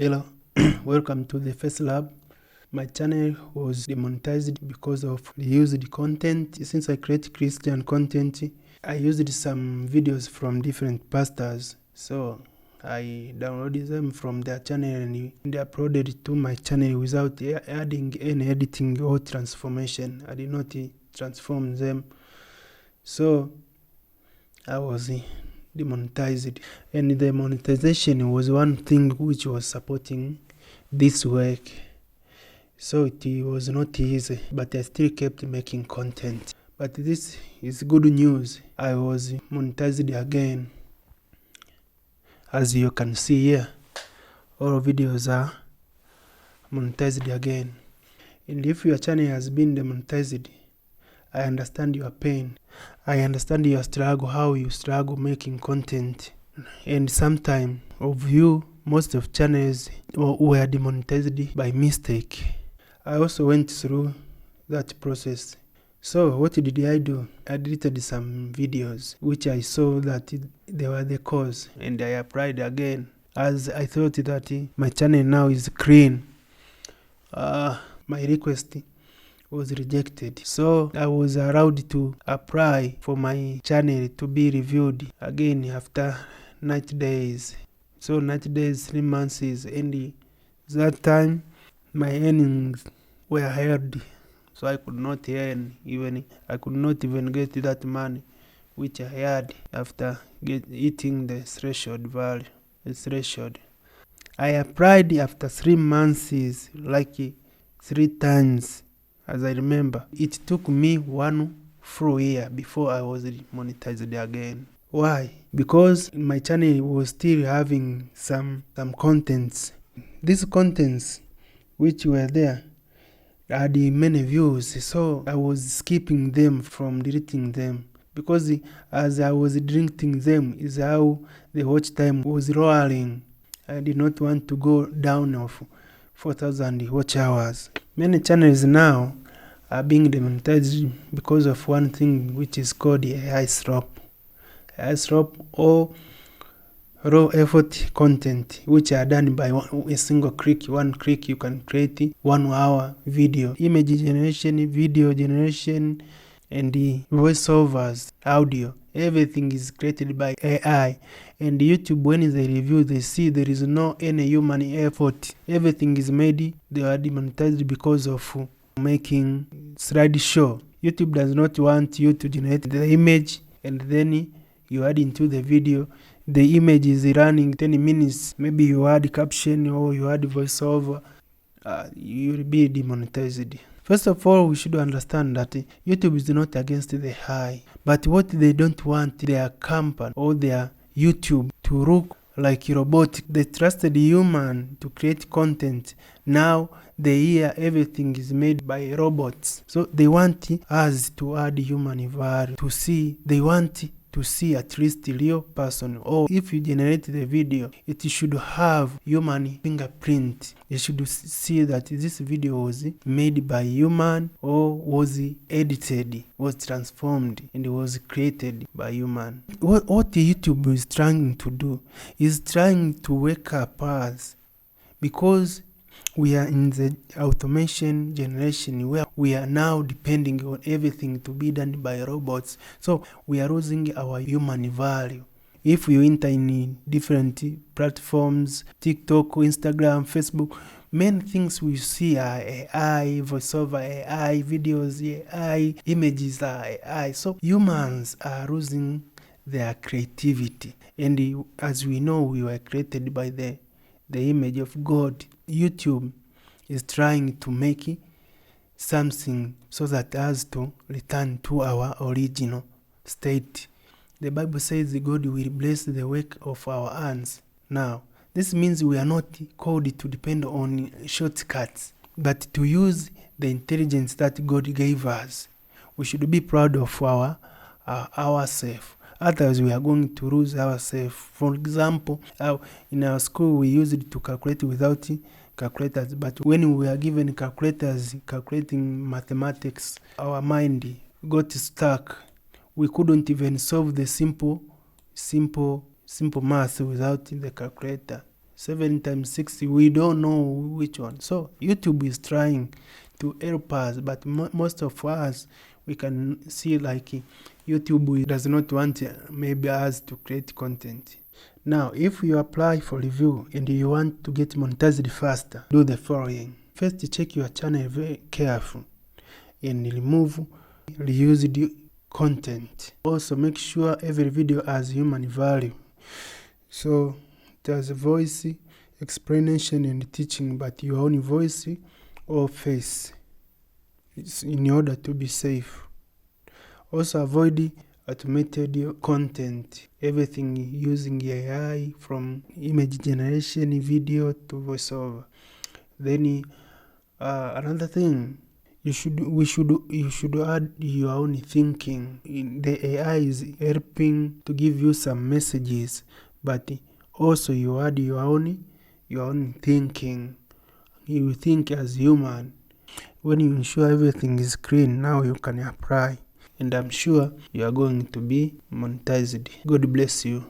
Hello, welcome to the Faith Lab. My channel was demonetized because of the used content. Since I create Christian content, I used some videos from different pastors. So I downloaded them from their channel and uploaded it to my channel without adding any editing or transformation. I did not transform them. So I was demonetized, and the monetization was one thing which was supporting this work, so it was not easy, but I still kept making content. But this is good news. I was monetized again. As you can see here, all videos are monetized again. And if your channel has been demonetized, I understand your pain. I understand your struggle, how you struggle making content. And sometimes most of channels were demonetized by mistake. I also went through that process. So what did I do? I deleted some videos which I saw that they were the cause, and I applied again, as I thought that my channel now is clean. My request was rejected, so I was allowed to apply for my channel to be reviewed again after 90 days. So 90 days, 3 months is ending. That time my earnings were held, so I could not earn I could not even get that money which I had after hitting the threshold value. I applied after 3 months, like 3 times. As I remember, it took me 1 full year before I was monetized again. Why? Because my channel was still having some contents. These contents which were there had many views, so I was skipping them from deleting them, because as I was deleting them is how the watch time was lowering. I did not want to go down of 4,000 watch hours. Many channels now are being demonetized because of one thing which is called AI slop or raw effort content, which are done by a single click. One click you can create 1 hour video, image generation, video generation, and the voiceovers, audio. Everything is created by AI. And YouTube, when they review, they see there is no any human effort. Everything is made. They are demonetized because of making slideshow. YouTube does not want you to generate the image and then you add into the video. The image is running 10 minutes. Maybe you add caption or you add voiceover. You will be demonetized. First of all, we should understand that YouTube is not against the high, but what they don't want their company or their YouTube to look like robotic. They trusted human to create content. Now they hear everything is made by robots. So they want us to add human value, to see. They want to see at least a real person. Or if you generate the video, it should have human fingerprint. You should see that this video was made by human or was edited, was transformed, and was created by human. What YouTube is trying to do is trying to wake up us, because we are in the automation generation where we are now depending on everything to be done by robots. So we are losing our human value. If you enter in different platforms, TikTok, Instagram, Facebook, many things we see are AI, voiceover AI, videos AI, images are AI. So humans are losing their creativity. And as we know, we were created by the image of God. YouTube is trying to make something so that us to return to our original state. The Bible says God will bless the work of our hands. Now, this means we are not called to depend on shortcuts, but to use the intelligence that God gave us. We should be proud of ourselves. Otherwise, we are going to lose ourselves. For example, in our school, we used to calculate without calculators, but when we are given calculators, calculating mathematics, our mind got stuck. We couldn't even solve the simple math without the calculator. 7 times 60, we don't know which one. So YouTube is trying to help us, but most of us, we can see like YouTube does not want maybe us to create content. Now, if you apply for review and you want to get monetized faster, do the following. First, check your channel very careful and remove reused content. Also, make sure every video has human value. So it has a voice, explanation and teaching, but your own voice or face, it's in order to be safe. Also, avoid automated content, everything using AI, from image generation, video to voiceover. Then another thing, you should add your own thinking. The AI is helping to give you some messages, but also you add your own thinking. You think as human. When you ensure everything is clean, now you can apply, and I'm sure you are going to be monetized. God bless you.